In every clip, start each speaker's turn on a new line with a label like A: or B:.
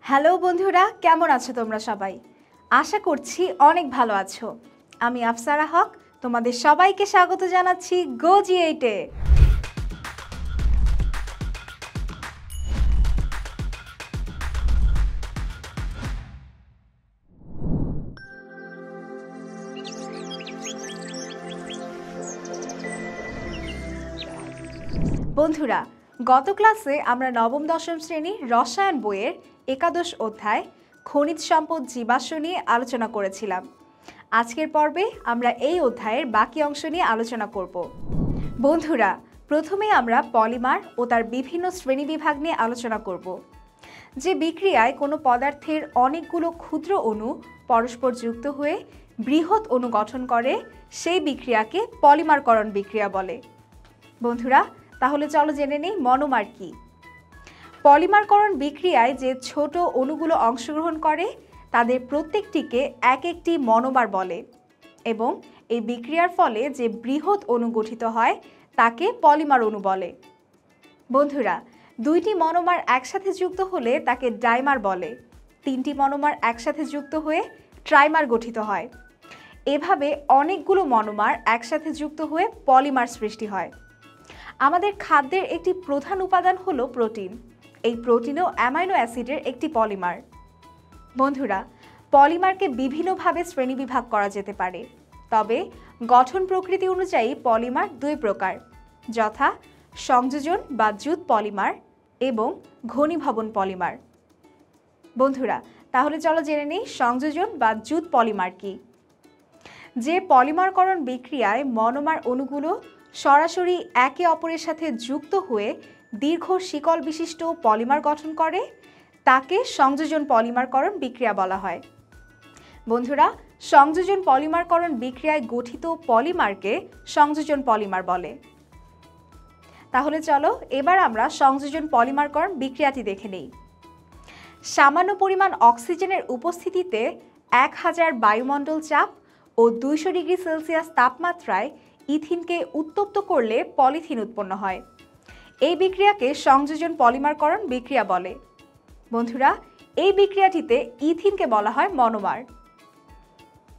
A: Hello বন্ধুরা, কেমন আছো তোমরা সবাই? আশা করছি অনেক ভালো আছো। আমি আফসারা হক, তোমাদের সবাইকে স্বাগত জানাচ্ছি গো জি8-এ। বন্ধুরা, গত ক্লাসে আমরা নবম দশম শ্রেণীর রসায়ন বইয়ের একাদশ অধ্যায় খনিজ সম্পদ জীবাশ্ম নিয়ে আলোচনা করেছিলাম। আজকের পর্বে আমরা এই অধ্যায়ের বাকি অংশ নিয়ে আলোচনা করব। বন্ধুরা, প্রথমে আমরা পলিমার ও তার বিভিন্ন শ্রেণীবিভাগ নিয়ে আলোচনা করব। যে বিক্রিয়ায় কোনো পদার্থের অনেকগুলো ক্ষুদ্র অণু পরস্পর যুক্ত হয়ে বৃহৎ অণু গঠন করে সেই বিক্রিয়াকে পলিমারকরণ বিক্রিয়া বলে। বন্ধুরা, তাহলে চলো জেনে নেই মনোমার কি। পলিমারকরণ বিক্রিয়ায় যে ছোট অণুগুলো অংশগ্রহণ করে তাদের প্রত্যেকটিকে এক একটি মনোমার বলে এবং এই বিক্রিয়ার ফলে যে বৃহৎ অণু গঠিত হয় তাকে পলিমার অণু বলে। বন্ধুরা, দুইটি মনোমার একসাথে যুক্ত হলে তাকে ডাইমার বলে। তিনটি মনোমার একসাথে যুক্ত হয়ে ট্রাইমার গঠিত হয়। এভাবে অনেকগুলো মনোমার একসাথে যুক্ত হয়ে পলিমার সৃষ্টি হয়। আমাদের খাদ্যের একটি প্রধান উপাদান হলো প্রোটিন। এই প্রোটিনও অ্যামাইনো অ্যাসিডের একটি পলিমার। বন্ধুরা, পলিমারকে বিভিন্নভাবে শ্রেণীবিভাগ করা যেতে পারে, তবে গঠন প্রকৃতি অনুযায়ী পলিমার দুই প্রকার, যথা সংযোজন বা জুট পলিমার এবং ঘনীভবন পলিমার। বন্ধুরা, তাহলে চলো জেনে নেই সংযোজন বা জুট পলিমার কি। যে পলিমারকরণ বিক্রিয়ায় মনোমার অণুগুলো সরাসরি একে অপরের সাথে যুক্ত হয়ে দীর্ঘ শিকল বিশিষ্ট পলিমার গঠন করে তাকে সংযোজন পলিমারকরণ বিক্রিয়া বলা হয়। বন্ধুরা, সংযোজন পলিমারকরণ বিক্রিয়ায় গঠিত পলিমারকে সংযোজন পলিমার বলে। তাহলে চলো এবার আমরা সংযোজন পলিমারকরণ বিক্রিয়াটি দেখে নেই। সামান্য পরিমাণ অক্সিজেনের উপস্থিতিতে 1000 বায়ুমণ্ডল চাপ ও 200 ডিগ্রি সেলসিয়াস তাপমাত্রায় ইথিনকে উত্তপ্ত করলে পলিথিন উৎপন্ন হয়। এই বিক্রিয়াকে সংযোজন পলিমারকরণ বিক্রিয়া বলে। বন্ধুরা, এই বিক্রিয়াটিতে ইথিনকে বলা হয় মনোমার।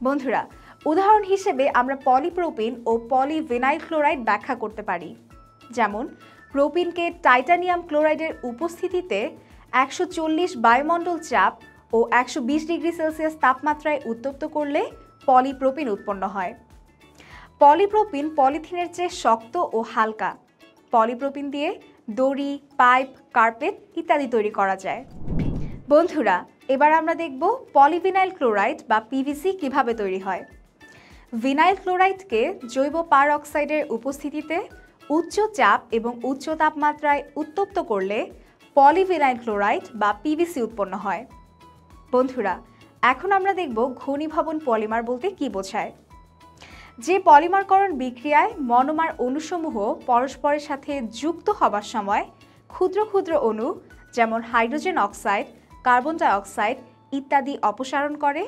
A: বন্ধুরা, উদাহরণ হিসেবে আমরা পলিপ্রোপিন ও পলিভিনাইল ক্লোরাইড ব্যাখ্যা করতে পারি। যেমন প্রোপিনকে টাইটানিয়াম ক্লোরাইডের উপস্থিতিতে 140 বায়ুমণ্ডল চাপ ও 120 ডিগ্রি সেলসিয়াস তাপমাত্রায় উত্তপ্ত করলে পলিপ্রোপিন উৎপন্ন হয়। পলিপ্রোপিন পলিথিনের চেয়ে শক্ত ও হালকা। পলিপ্রোপিন দিয়ে দড়ি, পাইপ, কার্পেট ইত্যাদি তৈরি করা যায়। বন্ধুরা, এবার আমরা দেখব পলিভিনাইল ক্লোরাইড বা পিভিসি কিভাবে তৈরি হয়। ভিনাইল ক্লোরাইডকে জৈব পার অক্সাইডের উপস্থিতিতে উচ্চ চাপ এবং উচ্চ তাপমাত্রায় উত্তপ্ত করলে পলিভিনাইল ক্লোরাইড বা পিভিসি উৎপন্ন হয়। বন্ধুরা, এখন আমরা দেখব ঘনীভবন পলিমার বলতে কি বোঝায়। যে পলিমারকরণ বিক্রিয়ায় মনোমার অণুসমূহ পরস্পরের সাথে যুক্ত হবার সময় ক্ষুদ্র ক্ষুদ্র অণু যেমন hydrogen oxide, carbon die oxide ইত্যাদি অপসারণ করে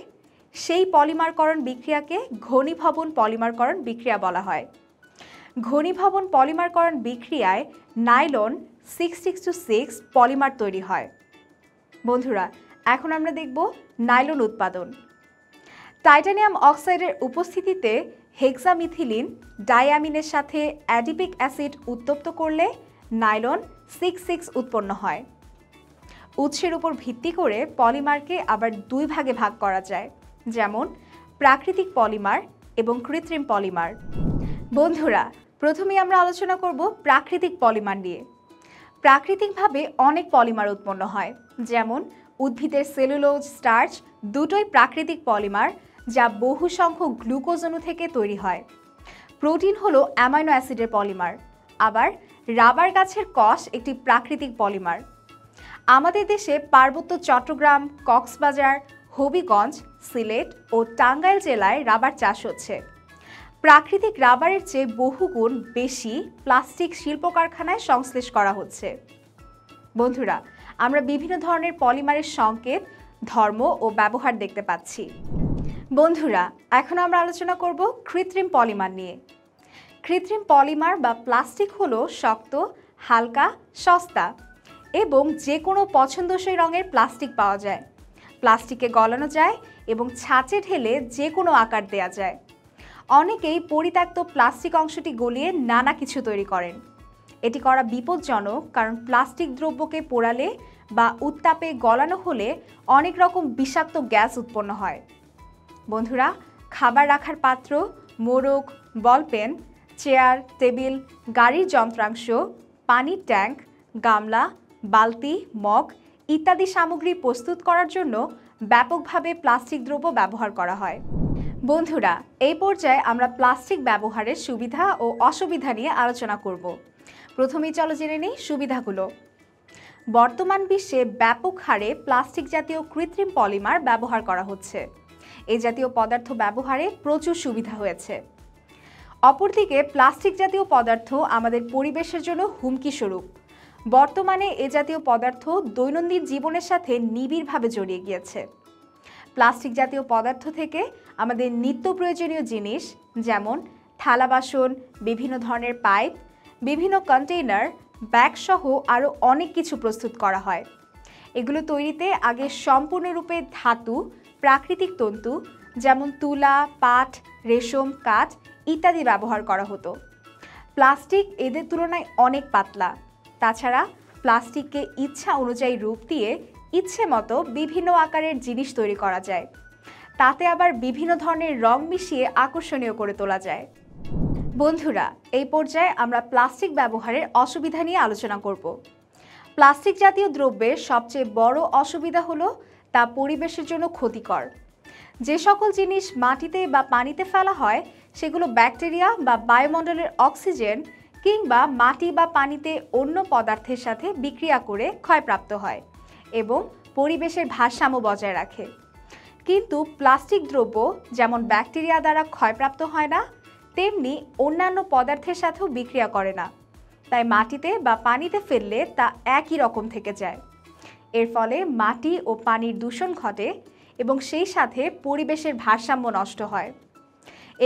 A: সেই পলিমারকরণ বিক্রিয়াকে ঘনীভবন পলিমারকরণ বিক্রিয়া বলা হয়। ঘনীভবন পলিমারকরণ বিক্রিয়ায় নাইলন 6,6 পলিমার তৈরি হয়। বন্ধুরা, এখন আমরা দেখব নাইলন উৎপাদন। টাইটানিয়াম অক্সাইডের উপস্থিতিতে হেক্সামিথিলিন ডাইঅ্যামিনের সাথে অ্যাডিপিক অ্যাসিড উত্তপ্ত করলে নাইলন 6,6 উৎপন্ন হয়। উৎসের উপর ভিত্তি করে পলিমারকে আবার দুই ভাগে ভাগ করা যায়, যেমন প্রাকৃতিক পলিমার এবং কৃত্রিম পলিমার। বন্ধুরা, প্রথমেই আমরা আলোচনা করব প্রাকৃতিক পলিমার নিয়ে। প্রাকৃতিকভাবে অনেক পলিমার উৎপন্ন হয়, যেমন উদ্ভিদের সেলুলোজ, স্টার্চ দুটোই প্রাকৃতিক পলিমার যা বহু সংখ্যক গ্লুকোজ অণু থেকে তৈরি হয়। প্রোটিন হলো অ্যামাইনো অ্যাসিডের পলিমার। আবার রাবার গাছের কষ একটি প্রাকৃতিক পলিমার। আমাদের দেশে পার্বত্য চট্টগ্রাম, কক্সবাজার, হবিগঞ্জ, সিলেট ও টাঙ্গাইল জেলায় রাবার চাষ হচ্ছে। প্রাকৃতিক রাবারের চেয়ে বহুগুণ বেশি প্লাস্টিক শিল্প কারখানায় সংশ্লেষ করা হচ্ছে। বন্ধুরা, আমরা বিভিন্ন ধরনের পলিমারের সংকেত, ধর্ম ও ব্যবহার দেখতে পাচ্ছি। বন্ধুরা, এখন আমরা আলোচনা করব কৃত্রিম পলিমার নিয়ে। কৃত্রিম পলিমার বা প্লাস্টিক হলো শক্ত, হালকা, সস্তা এবং যে কোনো পছন্দসই রঙের প্লাস্টিক পাওয়া যায়। প্লাস্টিকে গলানো যায় এবং ছাঁচে ঢেলে যে কোনো আকার দেয়া যায়। অনেকেই পরিত্যক্ত প্লাস্টিক অংশটি গলিয়ে নানা কিছু তৈরি করেন। এটি করা বিপজ্জনক, কারণ প্লাস্টিক দ্রব্যকে পোড়ালে বা উত্তাপে গলানো হলে অনেক রকম বিষাক্ত গ্যাস উৎপন্ন হয়। বন্ধুরা, খাবার রাখার পাত্র, মোড়ক, বলপেন, চেয়ার, টেবিল, গাড়ির যন্ত্রাংশ, পানির ট্যাঙ্ক, গামলা, বালতি, মগ ইত্যাদি সামগ্রী প্রস্তুত করার জন্য ব্যাপকভাবে প্লাস্টিক দ্রব্য ব্যবহার করা হয়। বন্ধুরা, এই পর্যায়ে আমরা প্লাস্টিক ব্যবহারের সুবিধা ও অসুবিধা নিয়ে আলোচনা করব। প্রথমেই চলো জেনে নিই সুবিধাগুলো। বর্তমান বিশ্বে ব্যাপক হারে প্লাস্টিক জাতীয় কৃত্রিম পলিমার ব্যবহার করা হচ্ছে। এই জাতীয় পদার্থ ব্যবহারে প্রচুর সুবিধা হয়েছে। অপরদিকে প্লাস্টিক জাতীয় পদার্থ আমাদের পরিবেশের জন্য হুমকি স্বরূপ। বর্তমানে এ জাতীয় পদার্থ দৈনন্দিন জীবনের সাথে নিবিড়ভাবে জড়িয়ে গিয়েছে। প্লাস্টিক জাতীয় পদার্থ থেকে আমাদের নিত্য প্রয়োজনীয় জিনিস যেমন থালা বাসন, বিভিন্ন ধরনের পাইপ, বিভিন্ন কন্টেইনার, ব্যাগ সহ আরও অনেক কিছু প্রস্তুত করা হয়। এগুলো তৈরিতে আগে সম্পূর্ণরূপে ধাতু, প্রাকৃতিক তন্তু যেমন তুলা, পাট, রেশম, কাঠ ইত্যাদি ব্যবহার করা হতো। প্লাস্টিক এদের তুলনায় অনেক পাতলা। তাছাড়া প্লাস্টিককে ইচ্ছা অনুযায়ী রূপ দিয়ে ইচ্ছে মতো বিভিন্ন আকারের জিনিস তৈরি করা যায়। তাতে আবার বিভিন্ন ধরনের রং মিশিয়ে আকর্ষণীয় করে তোলা যায়। বন্ধুরা, এই পর্যায়ে আমরা প্লাস্টিক ব্যবহারের অসুবিধা নিয়ে আলোচনা করব। প্লাস্টিক জাতীয় দ্রব্যের সবচেয়ে বড় অসুবিধা হলো তা পরিবেশের জন্য ক্ষতিকর। যে সকল জিনিস মাটিতে বা পানিতে ফেলা হয় সেগুলো ব্যাকটেরিয়া বা বায়ুমণ্ডলের অক্সিজেন কিংবা মাটি বা পানিতে অন্য পদার্থের সাথে বিক্রিয়া করে ক্ষয়প্রাপ্ত হয় এবং পরিবেশের ভারসাম্য বজায় রাখে। কিন্তু প্লাস্টিক দ্রব্য যেমন ব্যাকটেরিয়া দ্বারা ক্ষয়প্রাপ্ত হয় না, তেমনি অন্যান্য পদার্থের সাথেও বিক্রিয়া করে না। তাই মাটিতে বা পানিতে ফেললে তা একই রকম থেকে যায়। এর ফলে মাটি ও পানির দূষণ ঘটে এবং সেই সাথে পরিবেশের ভারসাম্য নষ্ট হয়।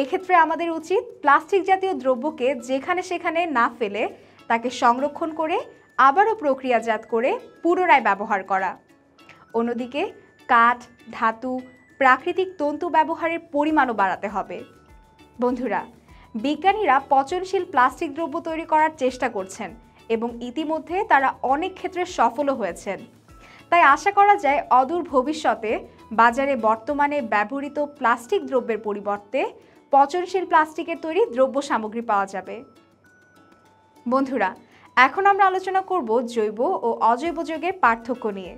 A: এক্ষেত্রে আমাদের উচিত প্লাস্টিক জাতীয় দ্রব্যকে যেখানে সেখানে না ফেলে তাকে সংরক্ষণ করে আবারও প্রক্রিয়াজাত করে পুনরায় ব্যবহার করা। অন্যদিকে কাঠ, ধাতু, প্রাকৃতিক তন্তু ব্যবহারের পরিমাণও বাড়াতে হবে। বন্ধুরা, বিজ্ঞানীরা পচনশীল প্লাস্টিক দ্রব্য তৈরি করার চেষ্টা করছেন এবং ইতিমধ্যে তারা অনেক ক্ষেত্রে সফলও হয়েছেন। তাই আশা করা যায় অদূর ভবিষ্যতে বাজারে বর্তমানে ব্যবহৃত প্লাস্টিক দ্রব্যের পরিবর্তে পচনশীল প্লাস্টিকের তৈরি দ্রব্য সামগ্রী পাওয়া যাবে। বন্ধুরা, এখন আমরা আলোচনা করব জৈব ও অজৈব যৌগের পার্থক্য নিয়ে।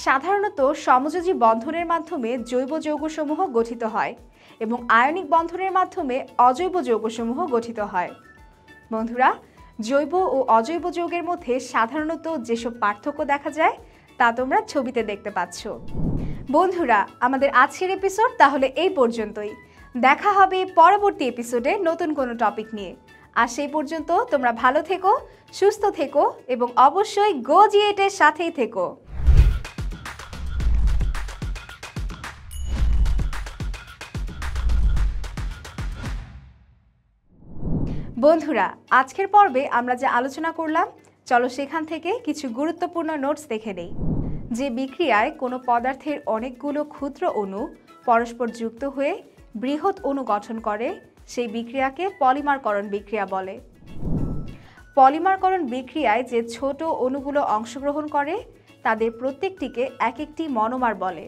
A: সাধারণত সমযোজী বন্ধনের মাধ্যমে জৈব যৌগসমূহ গঠিত হয় এবং আয়নিক বন্ধনের মাধ্যমে অজৈব যৌগসমূহ গঠিত হয়। বন্ধুরা, জৈব ও অজৈব যৌগের মধ্যে সাধারণত যেসব পার্থক্য দেখা যায় তা তোমরা ছবিতে দেখতে পাচ্ছ। বন্ধুরা, আমাদের আজকের এপিসোড তাহলে এই পর্যন্তই। দেখা হবে পরবর্তী এপিসোডে নতুন কোনো টপিক নিয়ে। আর সেই পর্যন্ত তোমরা ভালো থেকো, সুস্থ থেকো এবং অবশ্যই গো জি8 এর সাথেই থেকো। বন্ধুরা, আজকের পর্বে আমরা যে আলোচনা করলাম, চলো সেখান থেকে কিছু গুরুত্বপূর্ণ নোটস দেখে নেই। যে বিক্রিয়ায় কোনো পদার্থের অনেকগুলো ক্ষুদ্র অণু পরস্পর যুক্ত হয়ে বৃহৎ অণু গঠন করে সেই বিক্রিয়াকে পলিমারকরণ বিক্রিয়া বলে। পলিমারকরণ বিক্রিয়ায় যে ছোট অণুগুলো অংশগ্রহণ করে তাদের প্রত্যেকটিকে এক একটি মনোমার বলে।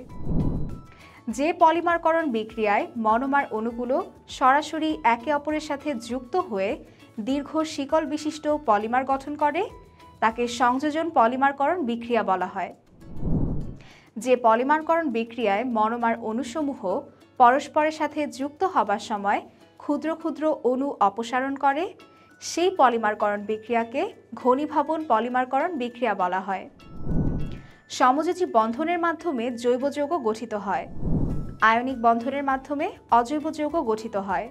A: যে পলিমারকরণ বিক্রিয়ায় মনোমার অণুগুলো সরাসরি একে অপরের সাথে যুক্ত হয়ে দীর্ঘ শিকল বিশিষ্ট পলিমার গঠন করে তাকে সংযোজন পলিমারকরণ বিক্রিয়া বলা হয়। যে পলিমারকরণ বিক্রিয়ায় মনোমার অণুসমূহ পরস্পরের সাথে যুক্ত হবার সময় ক্ষুদ্র ক্ষুদ্র অণু অপসারণ করে সেই পলিমারকরণ বিক্রিয়াকে ঘনীভবন পলিমারকরণ বিক্রিয়া বলা হয়। সমযোজী বন্ধনের মাধ্যমে জৈব যৌগ গঠিত হয়, আয়নিক বন্ধনের মাধ্যমে অজৈব যৌগ গঠিত হয়।